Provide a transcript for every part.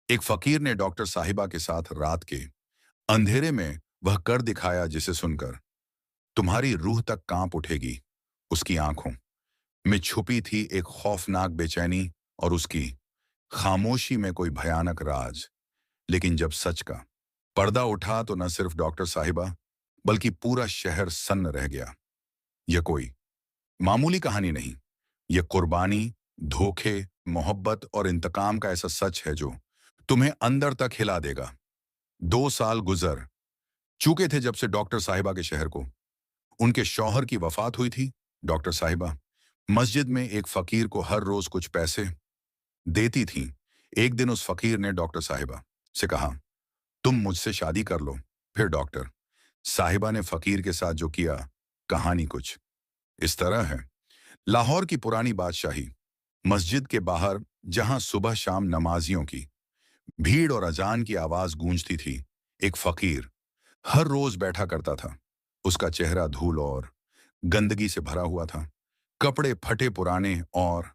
एक फकीर ने डॉक्टर साहिबा के साथ रात के अंधेरे में वह कर दिखाया जिसे सुनकर तुम्हारी रूह तक कांप उठेगी। उसकी आंखों में छुपी थी एक खौफनाक बेचैनी और उसकी खामोशी में कोई भयानक राज। लेकिन जब सच का पर्दा उठा तो न सिर्फ डॉक्टर साहिबा बल्कि पूरा शहर सन्न रह गया। यह कोई मामूली कहानी नहीं, यह कुर्बानी, धोखे, मोहब्बत और इंतकाम का ऐसा सच है जो तुम्हें अंदर तक हिला देगा। 2 साल गुजर चुके थे जब से डॉक्टर साहिबा के शहर को उनके शौहर की वफात हुई थी। डॉक्टर साहिबा मस्जिद में एक फकीर को हर रोज कुछ पैसे देती थीं। एक दिन उस फकीर ने डॉक्टर साहिबा से कहा, तुम मुझसे शादी कर लो। फिर डॉक्टर साहिबा ने फकीर के साथ जो किया, कहानी कुछ इस तरह है। लाहौर की पुरानी बादशाही मस्जिद के बाहर, जहां सुबह शाम नमाजियों की भीड़ और अजान की आवाज गूंजती थी, एक फकीर हर रोज बैठा करता था। उसका चेहरा धूल और गंदगी से भरा हुआ था, कपड़े फटे पुराने और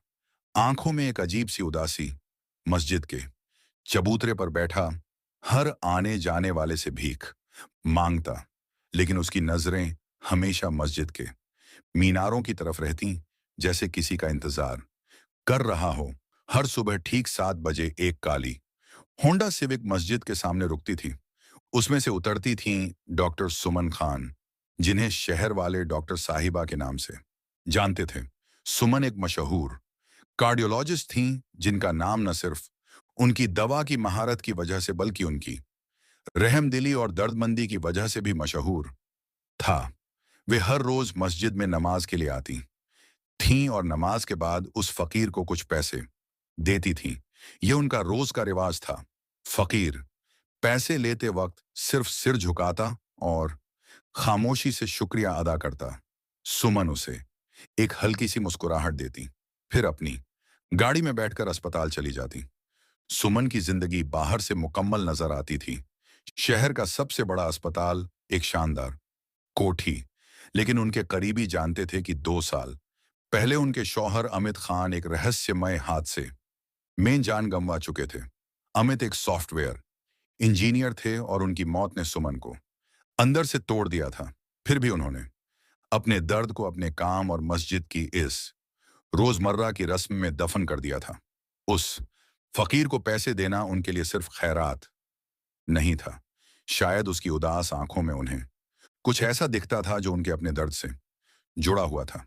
आंखों में एक अजीब सी उदासी। मस्जिद के चबूतरे पर बैठा हर आने जाने वाले से भीख मांगता, लेकिन उसकी नजरें हमेशा मस्जिद के मीनारों की तरफ रहती, जैसे किसी का इंतजार कर रहा हो। हर सुबह ठीक 7 बजे एक काली होंडा सिविक मस्जिद के सामने रुकती थी। उसमें से उतरती थीं डॉक्टर सुमन खान, जिन्हें शहर वाले डॉक्टर साहिबा के नाम से जानते थे। सुमन एक मशहूर कार्डियोलॉजिस्ट थीं, जिनका नाम न सिर्फ उनकी दवा की महारत की वजह से बल्कि उनकी रहमदिली और दर्दमंदी की वजह से भी मशहूर था। वे हर रोज मस्जिद में नमाज के लिए आती थीं और नमाज के बाद उस फकीर को कुछ पैसे देती थीं। यह उनका रोज का रिवाज था। फकीर पैसे लेते वक्त सिर्फ सिर झुकाता और खामोशी से शुक्रिया अदा करता। सुमन उसे एक हल्की सी मुस्कुराहट देती, फिर अपनी गाड़ी में बैठकर अस्पताल चली जाती। सुमन की जिंदगी बाहर से मुकम्मल नजर आती थी। शहर का सबसे बड़ा अस्पताल, एक शानदार कोठी, लेकिन उनके करीबी जानते थे कि 2 साल पहले उनके शौहर अमित खान एक रहस्यमय हादसे में जान गंवा चुके थे। अमित एक सॉफ्टवेयर इंजीनियर थे और उनकी मौत ने सुमन को अंदर से तोड़ दिया था। फिर भी उन्होंने अपने दर्द को अपने काम और मस्जिद की इस रोजमर्रा की रस्म में दफन कर दिया था। उस फकीर को पैसे देना उनके लिए सिर्फ खैरात नहीं था, शायद उसकी उदास आंखों में उन्हें कुछ ऐसा दिखता था जो उनके अपने दर्द से जुड़ा हुआ था।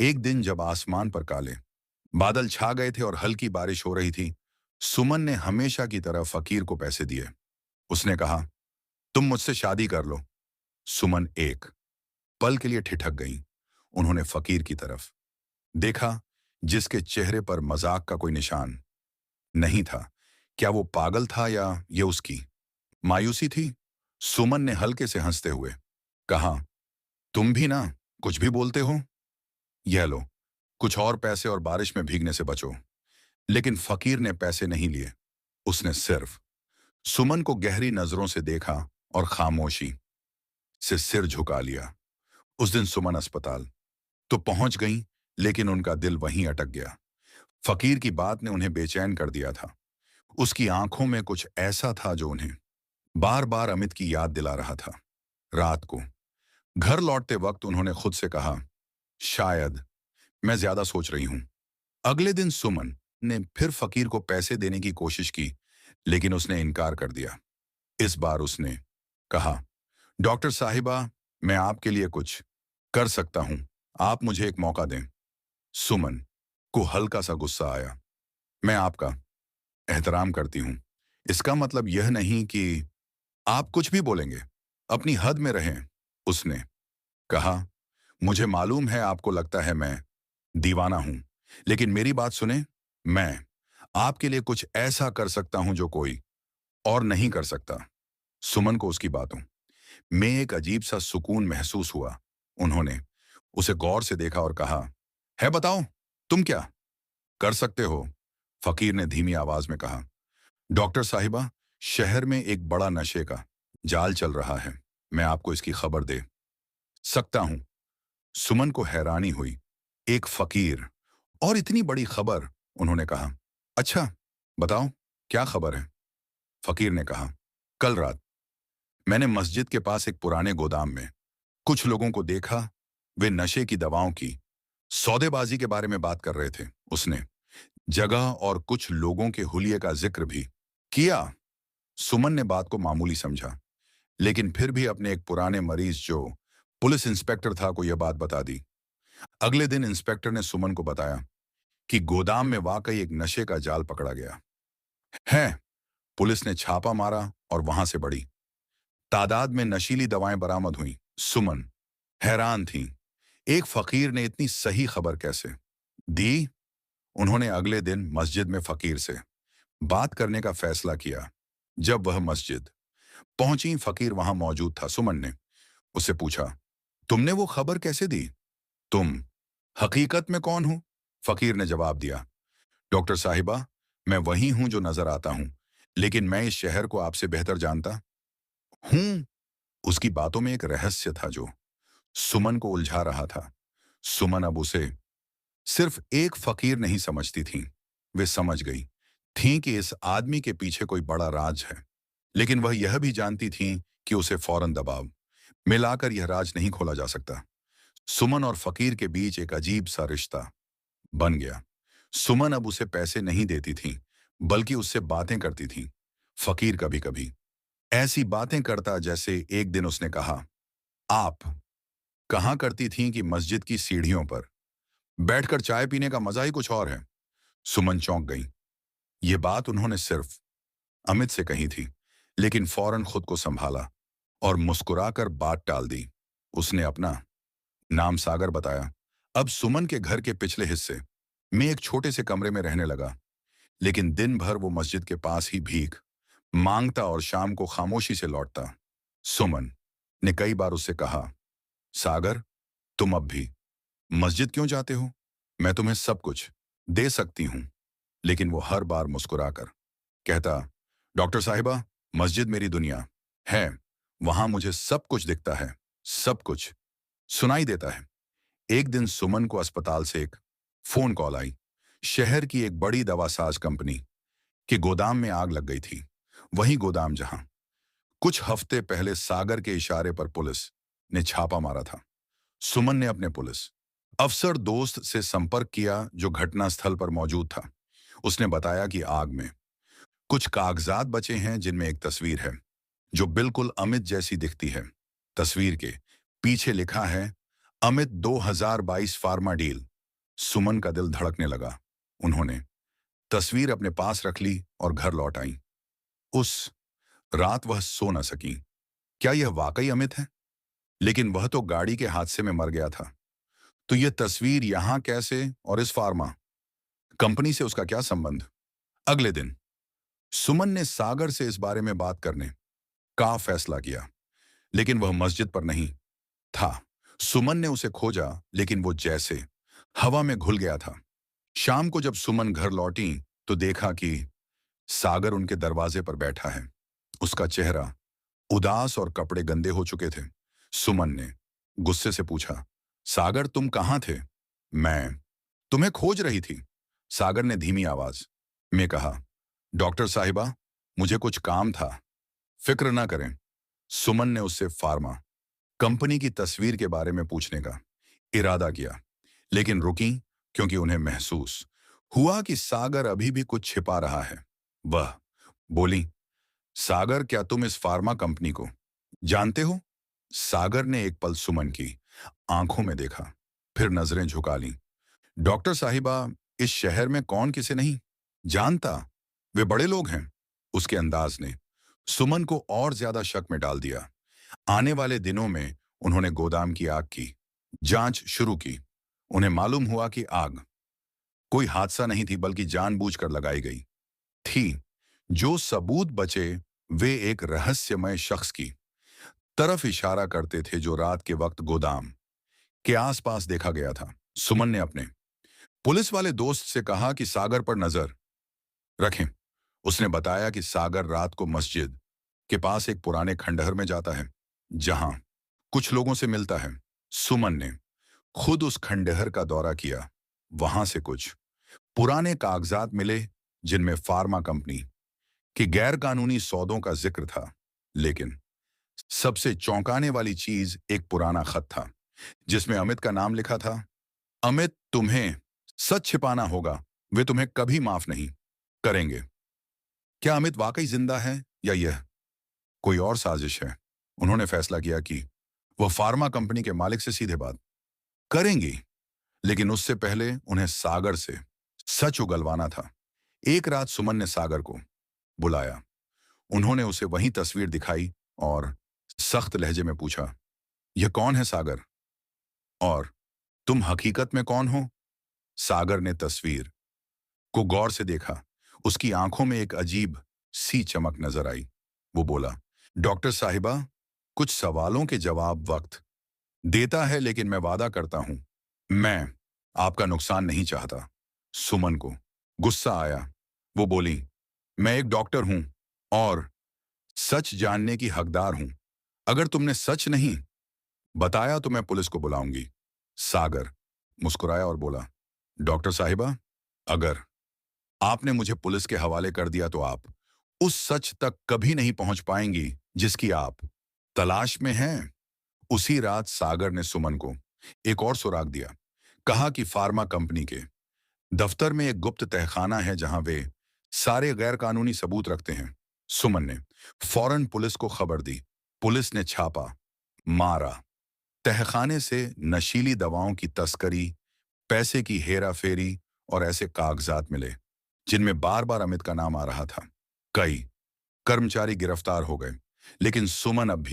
एक दिन जब आसमान पर काले बादल छा गए थे और हल्की बारिश हो रही थी, सुमन ने हमेशा की तरह फकीर को पैसे दिए। उसने कहा, तुम मुझसे शादी कर लो। सुमन एक पल के लिए ठिठक गई। उन्होंने फकीर की तरफ देखा, जिसके चेहरे पर मजाक का कोई निशान नहीं था। क्या वो पागल था या ये उसकी मायूसी थी? सुमन ने हल्के से हंसते हुए कहा, तुम भी ना कुछ भी बोलते हो। यह लो, कुछ और पैसे और बारिश में भीगने से बचो। लेकिन फकीर ने पैसे नहीं लिए। उसने सिर्फ सुमन को गहरी नजरों से देखा और खामोशी से सिर झुका लिया। उस दिन सुमन अस्पताल तो पहुंच गई, लेकिन उनका दिल वहीं अटक गया। फकीर की बात ने उन्हें बेचैन कर दिया था। उसकी आंखों में कुछ ऐसा था जो उन्हें बार बार अमित की याद दिला रहा था। रात को घर लौटते वक्त उन्होंने खुद से कहा, शायद मैं ज्यादा सोच रही हूं। अगले दिन सुमन ने फिर फकीर को पैसे देने की कोशिश की, लेकिन उसने इनकार कर दिया। इस बार उसने कहा, डॉक्टर साहिबा, मैं आपके लिए कुछ कर सकता हूं, आप मुझे एक मौका दें। सुमन को हल्का सा गुस्सा आया। मैं आपका एहतराम करती हूं, इसका मतलब यह नहीं कि आप कुछ भी बोलेंगे। अपनी हद में रहें। उसने कहा, मुझे मालूम है आपको लगता है मैं दीवाना हूं, लेकिन मेरी बात सुने। मैं आपके लिए कुछ ऐसा कर सकता हूं जो कोई और नहीं कर सकता। सुमन को उसकी बातों में एक अजीब सा सुकून महसूस हुआ। उन्होंने उसे गौर से देखा और कहा, है बताओ, तुम क्या कर सकते हो? फकीर ने धीमी आवाज में कहा, डॉक्टर साहिबा, शहर में एक बड़ा नशे का जाल चल रहा है। मैं आपको इसकी खबर दे सकता हूं। सुमन को हैरानी हुई। एक फकीर और इतनी बड़ी खबर। उन्होंने कहा, अच्छा बताओ, क्या खबर है? फकीर ने कहा, कल रात मैंने मस्जिद के पास एक पुराने गोदाम में कुछ लोगों को देखा। वे नशे की दवाओं की सौदेबाजी के बारे में बात कर रहे थे। उसने जगह और कुछ लोगों के हुलिये का जिक्र भी किया। सुमन ने बात को मामूली समझा, लेकिन फिर भी अपने एक पुराने मरीज जो पुलिस इंस्पेक्टर था को यह बात बता दी। अगले दिन इंस्पेक्टर ने सुमन को बताया कि गोदाम में वाकई एक नशे का जाल पकड़ा गया है। पुलिस ने छापा मारा और वहां से बड़ी तादाद में नशीली दवाएं बरामद हुई। सुमन हैरान थी, एक फकीर ने इतनी सही खबर कैसे दी। उन्होंने अगले दिन मस्जिद में फकीर से बात करने का फैसला किया। जब वह मस्जिद पहुंची, फकीर वहां मौजूद था। सुमन ने उससे पूछा, तुमने वो खबर कैसे दी? तुम हकीकत में कौन हो? फकीर ने जवाब दिया, डॉक्टर साहिबा, मैं वही हूं जो नजर आता हूं, लेकिन मैं इस शहर को आपसे बेहतर जानता हूं। उसकी बातों में एक रहस्य था जो सुमन को उलझा रहा था। सुमन अब उसे सिर्फ एक फकीर नहीं समझती थी, वे समझ गई थी कि इस आदमी के पीछे कोई बड़ा राज है। लेकिन वह यह भी जानती थी कि उसे फौरन दबाव मिलाकर यह राज नहीं खोला जा सकता। सुमन और फकीर के बीच एक अजीब सा रिश्ता बन गया। सुमन अब उसे पैसे नहीं देती थी, बल्कि उससे बातें करती थी। फकीर कभी कभी ऐसी बातें करता जैसे एक दिन उसने कहा, आप कहा करती थीं कि मस्जिद की सीढ़ियों पर बैठकर चाय पीने का मजा ही कुछ और है। सुमन चौंक गई। ये बात उन्होंने सिर्फ अमित से कही थी, लेकिन फौरन खुद को संभाला और मुस्कुराकर बात टाल दी। उसने अपना नाम सागर बताया। अब सुमन के घर के पिछले हिस्से में एक छोटे से कमरे में रहने लगा, लेकिन दिन भर वो मस्जिद के पास ही भीख मांगता और शाम को खामोशी से लौटता। सुमन ने कई बार उससे कहा, सागर, तुम अब भी मस्जिद क्यों जाते हो? मैं तुम्हें सब कुछ दे सकती हूं। लेकिन वो हर बार मुस्कुराकर कहता, डॉक्टर साहिबा, मस्जिद मेरी दुनिया है। वहां मुझे सब कुछ दिखता है, सब कुछ सुनाई देता है। एक दिन सुमन को अस्पताल से एक फोन कॉल आई। शहर की एक बड़ी दवासाज कंपनी के गोदाम में आग लग गई थी। वही गोदाम जहां कुछ हफ्ते पहले सागर के इशारे पर पुलिस ने छापा मारा था। सुमन ने अपने पुलिस अफसर दोस्त से संपर्क किया जो घटनास्थल पर मौजूद था। उसने बताया कि आग में कुछ कागजात बचे हैं जिनमें एक तस्वीर है जो बिल्कुल अमित जैसी दिखती है। तस्वीर के पीछे लिखा है, अमित 2022 फार्मा डील। सुमन का दिल धड़कने लगा। उन्होंने तस्वीर अपने पास रख ली और घर लौट आई। उस रात वह सो न सकी। क्या यह वाकई अमित है? लेकिन वह तो गाड़ी के हादसे में मर गया था। तो यह तस्वीर यहां कैसे, और इस फार्मा कंपनी से उसका क्या संबंध? अगले दिन सुमन ने सागर से इस बारे में बात करने का फैसला किया, लेकिन वह मस्जिद पर नहीं था। सुमन ने उसे खोजा, लेकिन वो जैसे हवा में घुल गया था। शाम को जब सुमन घर लौटी तो देखा कि सागर उनके दरवाजे पर बैठा है। उसका चेहरा उदास और कपड़े गंदे हो चुके थे। सुमन ने गुस्से से पूछा, सागर, तुम कहां थे? मैं तुम्हें खोज रही थी, सागर ने धीमी आवाज में कहा। डॉक्टर साहिबा, मुझे कुछ काम था। फिक्र ना करें। सुमन ने उससे फार्मा कंपनी की तस्वीर के बारे में पूछने का इरादा किया, लेकिन रुकी क्योंकि उन्हें महसूस हुआ कि सागर अभी भी कुछ छिपा रहा है। वह बोली, सागर, क्या तुम इस फार्मा कंपनी को जानते हो? सागर ने एक पल सुमन की आंखों में देखा, फिर नजरें झुका लीं। डॉक्टर साहिबा, इस शहर में कौन किसे नहीं जानता? वे बड़े लोग हैं। उसके अंदाज ने सुमन को और ज्यादा शक में डाल दिया। आने वाले दिनों में उन्होंने गोदाम की आग की जांच शुरू की। उन्हें मालूम हुआ कि आग कोई हादसा नहीं थी, बल्कि जानबूझकर लगाई गई थी। जो सबूत बचे वे एक रहस्यमय शख्स की तरफ इशारा करते थे जो रात के वक्त गोदाम के आसपास देखा गया था। सुमन ने अपने पुलिस वाले दोस्त से कहा कि सागर पर नजर रखें। उसने बताया कि सागर रात को मस्जिद के पास एक पुराने खंडहर में जाता है, जहां कुछ लोगों से मिलता है। सुमन ने खुद उस खंडहर का दौरा किया। वहां से कुछ पुराने कागजात मिले जिनमें फार्मा कंपनी कि गैर कानूनी सौदों का जिक्र था, लेकिन सबसे चौंकाने वाली चीज एक पुराना खत था जिसमें अमित का नाम लिखा था। अमित, तुम्हें सच छिपाना होगा, वे तुम्हें कभी माफ नहीं करेंगे। क्या अमित वाकई जिंदा है या यह कोई और साजिश है? उन्होंने फैसला किया कि वह फार्मा कंपनी के मालिक से सीधे बात करेंगी, लेकिन उससे पहले उन्हें सागर से सच उगलवाना था। एक रात सुमन ने सागर को बुलाया। उन्होंने उसे वही तस्वीर दिखाई और सख्त लहजे में पूछा, यह कौन है सागर? और तुम हकीकत में कौन हो? सागर ने तस्वीर को गौर से देखा। उसकी आंखों में एक अजीब सी चमक नजर आई। वो बोला, डॉक्टर साहिबा, कुछ सवालों के जवाब वक्त देता है, लेकिन मैं वादा करता हूं, मैं आपका नुकसान नहीं चाहता। सुमन को गुस्सा आया। वो बोली, मैं एक डॉक्टर हूं और सच जानने की हकदार हूं। अगर तुमने सच नहीं बताया तो मैं पुलिस को बुलाऊंगी। सागर मुस्कुराया और बोला, डॉक्टर साहिबा, अगर आपने मुझे पुलिस के हवाले कर दिया तो आप उस सच तक कभी नहीं पहुंच पाएंगी जिसकी आप तलाश में हैं। उसी रात सागर ने सुमन को एक और सुराग दिया। कहा कि फार्मा कंपनी के दफ्तर में एक गुप्त तहखाना है जहां वे सारे गैर कानूनी सबूत रखते हैं। सुमन ने फौरन पुलिस को खबर दी। पुलिस ने छापा मारा। तहखाने से नशीली दवाओं की तस्करी, पैसे की हेरा फेरी और ऐसे कागजात मिले जिनमें बार बार अमित का नाम आ रहा था। कई कर्मचारी गिरफ्तार हो गए, लेकिन सुमन अब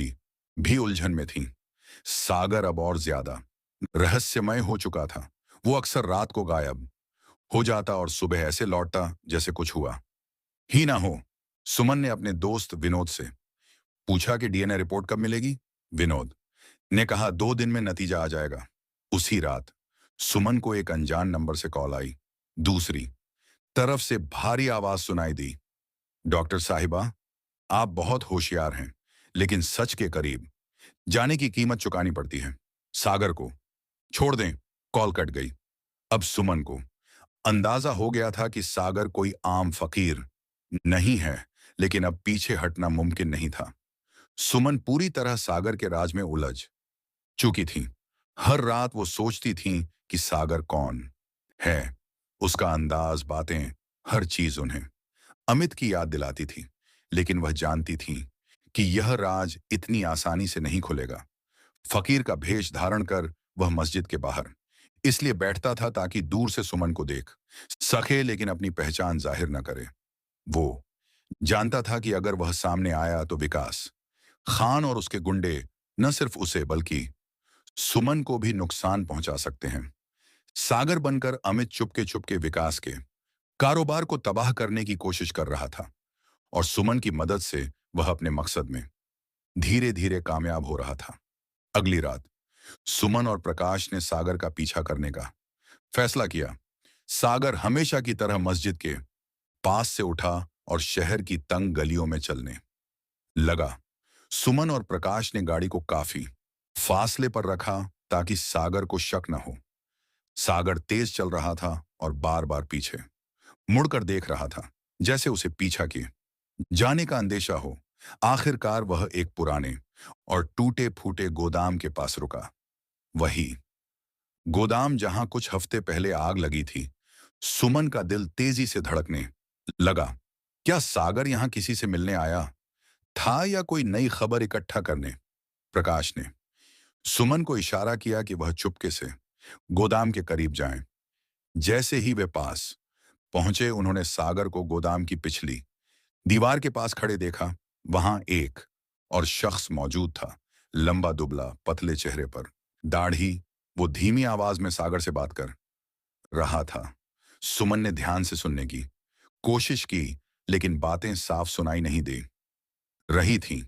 भी उलझन में थी। सागर अब और ज्यादा रहस्यमय हो चुका था। वो अक्सर रात को गायब हो जाता और सुबह ऐसे लौटता जैसे कुछ हुआ ही ना हो। सुमन ने अपने दोस्त विनोद से पूछा कि डीएनए रिपोर्ट कब मिलेगी। विनोद ने कहा 2 दिन में नतीजा आ जाएगा। उसी रात सुमन को एक अनजान नंबर से कॉल आई। दूसरी तरफ से भारी आवाज सुनाई दी, डॉक्टर साहिबा, आप बहुत होशियार हैं, लेकिन सच के करीब जाने की कीमत चुकानी पड़ती है। सागर को छोड़ दें। कॉल कट गई। अब सुमन को अंदाजा हो गया था कि सागर कोई आम फकीर नहीं है, लेकिन अब पीछे हटना मुमकिन नहीं था। सुमन पूरी तरह सागर के राज में उलझ चुकी थी। हर रात वो सोचती थी कि सागर कौन है। उसका अंदाज, बातें, हर चीज उन्हें अमित की याद दिलाती थी, लेकिन वह जानती थी कि यह राज इतनी आसानी से नहीं खुलेगा। फकीर का भेष धारण कर वह मस्जिद के बाहर इसलिए बैठता था ताकि दूर से सुमन को देख सके, लेकिन अपनी पहचान जाहिर न करे। वो जानता था कि अगर वह सामने आया तो विकास खान और उसके गुंडे न सिर्फ उसे बल्कि सुमन को भी नुकसान पहुंचा सकते हैं। सागर बनकर अमित चुपके चुपके विकास के कारोबार को तबाह करने की कोशिश कर रहा था और सुमन की मदद से वह अपने मकसद में धीरे धीरे कामयाब हो रहा था। अगली रात सुमन और प्रकाश ने सागर का पीछा करने का फैसला किया। सागर हमेशा की तरह मस्जिद के पास से उठा और शहर की तंग गलियों में चलने लगा। सुमन और प्रकाश ने गाड़ी को काफी फासले पर रखा ताकि सागर को शक न हो। सागर तेज चल रहा था और बार बार पीछे मुड़कर देख रहा था, जैसे उसे पीछा किए जाने का अंदेशा हो। आखिरकार वह एक पुराने और टूटे फूटे गोदाम के पास रुका। वही गोदाम जहां कुछ हफ्ते पहले आग लगी थी। सुमन का दिल तेजी से धड़कने लगा। क्या सागर यहां किसी से मिलने आया था या कोई नई खबर इकट्ठा करने? प्रकाश ने सुमन को इशारा किया कि वह चुपके से गोदाम के करीब जाएं। जैसे ही वे पास पहुंचे, उन्होंने सागर को गोदाम की पिछली दीवार के पास खड़े देखा। वहां एक और शख्स मौजूद था, लंबा दुबला, पतले चेहरे पर दाढ़ी। वो धीमी आवाज में सागर से बात कर रहा था। सुमन ने ध्यान से सुनने की कोशिश की, लेकिन बातें साफ सुनाई नहीं दे रही थीं।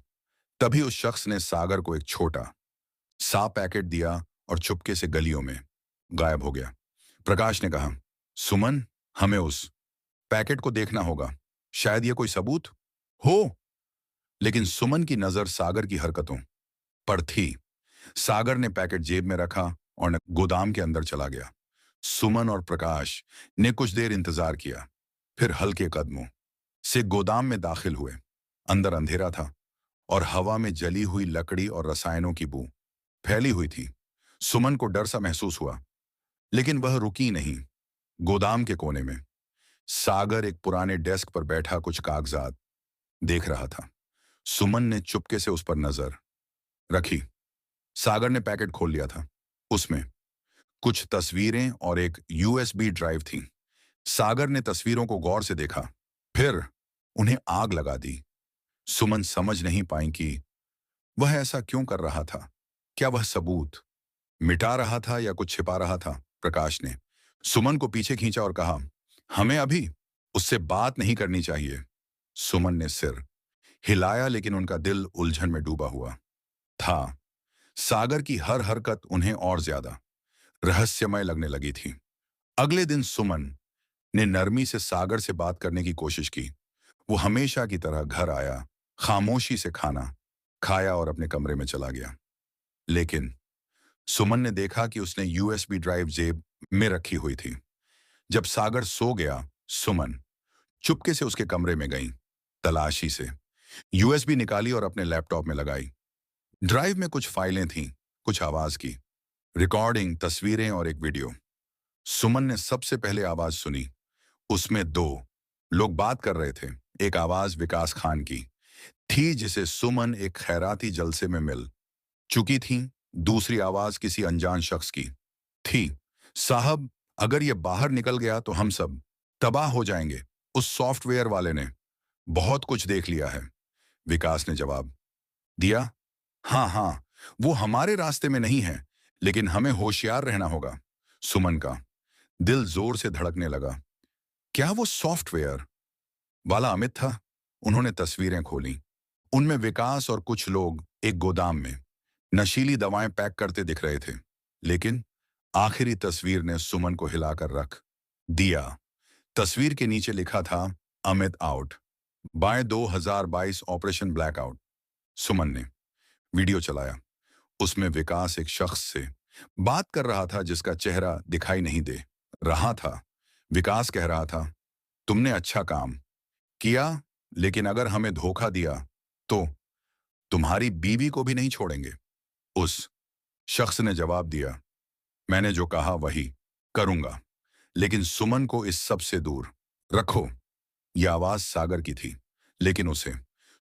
तभी उस शख्स ने सागर को एक छोटा सा पैकेट दिया और चुपके से गलियों में गायब हो गया। प्रकाश ने कहा, सुमन, हमें उस पैकेट को देखना होगा, शायद यह कोई सबूत हो। लेकिन सुमन की नजर सागर की हरकतों पर थी। सागर ने पैकेट जेब में रखा और गोदाम के अंदर चला गया। सुमन और प्रकाश ने कुछ देर इंतजार किया, फिर हल्के कदमों से गोदाम में दाखिल हुए। अंदर अंधेरा था और हवा में जली हुई लकड़ी और रसायनों की बू फैली हुई थी। सुमन को डर सा महसूस हुआ, लेकिन वह रुकी नहीं। गोदाम के कोने में सागर एक पुराने डेस्क पर बैठा कुछ कागजात देख रहा था। सुमन ने चुपके से उस पर नजर रखी। सागर ने पैकेट खोल लिया था। उसमें कुछ तस्वीरें और एक यूएसबी ड्राइव थी। सागर ने तस्वीरों को गौर से देखा, फिर उन्हें आग लगा दी। सुमन समझ नहीं पाई कि वह ऐसा क्यों कर रहा था। क्या वह सबूत मिटा रहा था या कुछ छिपा रहा था? प्रकाश ने सुमन को पीछे खींचा और कहा, हमें अभी उससे बात नहीं करनी चाहिए। सुमन ने सिर हिलाया, लेकिन उनका दिल उलझन में डूबा हुआ था। सागर की हर हरकत उन्हें और ज्यादा रहस्यमय लगने लगी थी। अगले दिन सुमन ने नरमी से सागर से बात करने की कोशिश की। वो हमेशा की तरह घर आया, खामोशी से खाना खाया और अपने कमरे में चला गया। लेकिन सुमन ने देखा कि उसने यूएसबी ड्राइव जेब में रखी हुई थी। जब सागर सो गया, सुमन चुपके से उसके कमरे में गई, तलाशी से यूएसबी निकाली और अपने लैपटॉप में लगाई। ड्राइव में कुछ फाइलें थीं, कुछ आवाज की रिकॉर्डिंग, तस्वीरें और एक वीडियो। सुमन ने सबसे पहले आवाज सुनी। उसमें दो लोग बात कर रहे थे। एक आवाज विकास खान की थी, जिसे सुमन एक खैराती जलसे में मिल चुकी थी। दूसरी आवाज किसी अनजान शख्स की थी। साहब, अगर ये बाहर निकल गया तो हम सब तबाह हो जाएंगे। उस सॉफ्टवेयर वाले ने बहुत कुछ देख लिया है। विकास ने जवाब दिया, हाँ हाँ, वो हमारे रास्ते में नहीं है, लेकिन हमें होशियार रहना होगा। सुमन का दिल जोर से धड़कने लगा। क्या वो सॉफ्टवेयर वाला अमित था? उन्होंने तस्वीरें खोली। उनमें विकास और कुछ लोग एक गोदाम में नशीली दवाएं पैक करते दिख रहे थे। लेकिन आखिरी तस्वीर ने सुमन को हिलाकर रख दिया। तस्वीर के नीचे लिखा था, Amit out by 2022 operation blackout. Suman ने वीडियो चलाया। उसमें विकास एक शख्स से बात कर रहा था जिसका चेहरा दिखाई नहीं दे रहा था। विकास कह रहा था, तुमने अच्छा काम किया, लेकिन अगर हमें धोखा दिया तो तुम्हारी बीवी को भी नहीं छोड़ेंगे। उस शख्स ने जवाब दिया, मैंने जो कहा वही करूंगा, लेकिन सुमन को इस सब से दूर रखो। यह आवाज सागर की थी, लेकिन उसे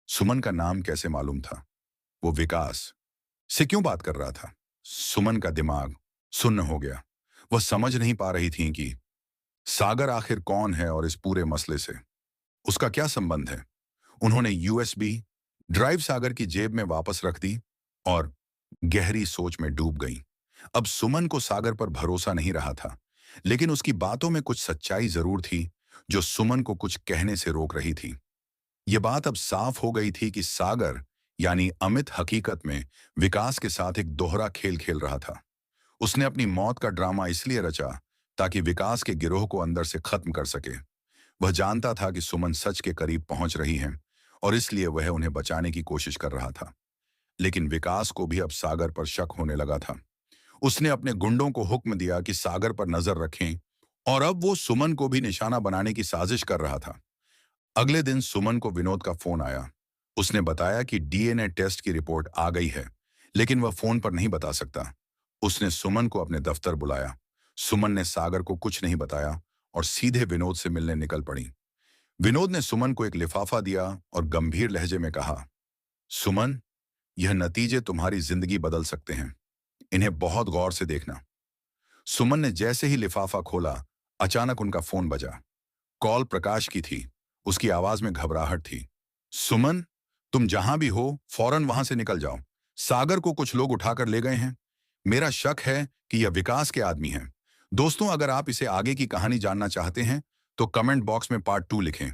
सुमन का नाम कैसे मालूम था? वो विकास से क्यों बात कर रहा था? सुमन का दिमाग सुन्न हो गया। वह समझ नहीं पा रही थी कि सागर आखिर कौन है और इस पूरे मसले से उसका क्या संबंध है। उन्होंने यूएसबी ड्राइव सागर की जेब में वापस रख दी और गहरी सोच में डूब गई। अब सुमन को सागर पर भरोसा नहीं रहा था, लेकिन उसकी बातों में कुछ सच्चाई जरूर थी जो सुमन को कुछ कहने से रोक रही थी। यह बात अब साफ हो गई थी कि सागर यानी अमित हकीकत में विकास के साथ एक दोहरा खेल खेल रहा था। उसने अपनी मौत का ड्रामा इसलिए रचा ताकि विकास के गिरोह को अंदर से खत्म कर सके। वह जानता था कि सुमन सच के करीब पहुंच रही है और इसलिए वह उन्हें बचाने की कोशिश कर रहा था। लेकिन विकास को भी अब सागर पर शक होने लगा था। उसने अपने गुंडों को हुक्म दिया कि सागर पर नजर रखें और अब वो सुमन को भी निशाना बनाने की साजिश कर रहा था। अगले दिन सुमन को विनोद का फोन आया। उसने बताया कि डीएनए टेस्ट की रिपोर्ट आ गई है, लेकिन वह फोन पर नहीं बता सकता। उसने सुमन को अपने दफ्तर बुलाया। सुमन ने सागर को कुछ नहीं बताया और सीधे विनोद से मिलने निकल पड़ी। विनोद ने सुमन को एक लिफाफा दिया और गंभीर लहजे में कहा, सुमन, यह नतीजे तुम्हारी जिंदगी बदल सकते हैं। इन्हें बहुत गौर से देखना। सुमन ने जैसे ही लिफाफा खोला, अचानक उनका फोन बजा। कॉल प्रकाश की थी। उसकी आवाज में घबराहट थी। सुमन, तुम जहां भी हो फौरन वहां से निकल जाओ। सागर को कुछ लोग उठाकर ले गए हैं। मेरा शक है कि यह विकास के आदमी हैं। दोस्तों, अगर आप इसे आगे की कहानी जानना चाहते हैं तो कमेंट बॉक्स में पार्ट 2 लिखें।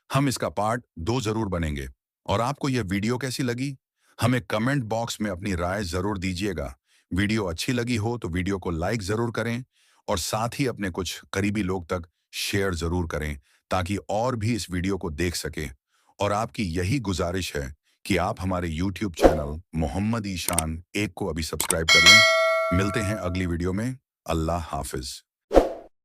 हम इसका पार्ट 2 जरूर बनेंगे। और आपको यह वीडियो कैसी लगी, हमें कमेंट बॉक्स में अपनी राय जरूर दीजिएगा। वीडियो अच्छी लगी हो तो वीडियो को लाइक जरूर करें और साथ ही अपने कुछ करीबी लोग तक शेयर जरूर करें ताकि और भी इस वीडियो को देख सके। और आपकी यही गुजारिश है कि आप हमारे YouTube चैनल मोहम्मद ईशान 1 को अभी सब्सक्राइब कर लें। मिलते हैं अगली वीडियो में। अल्लाह हाफिज।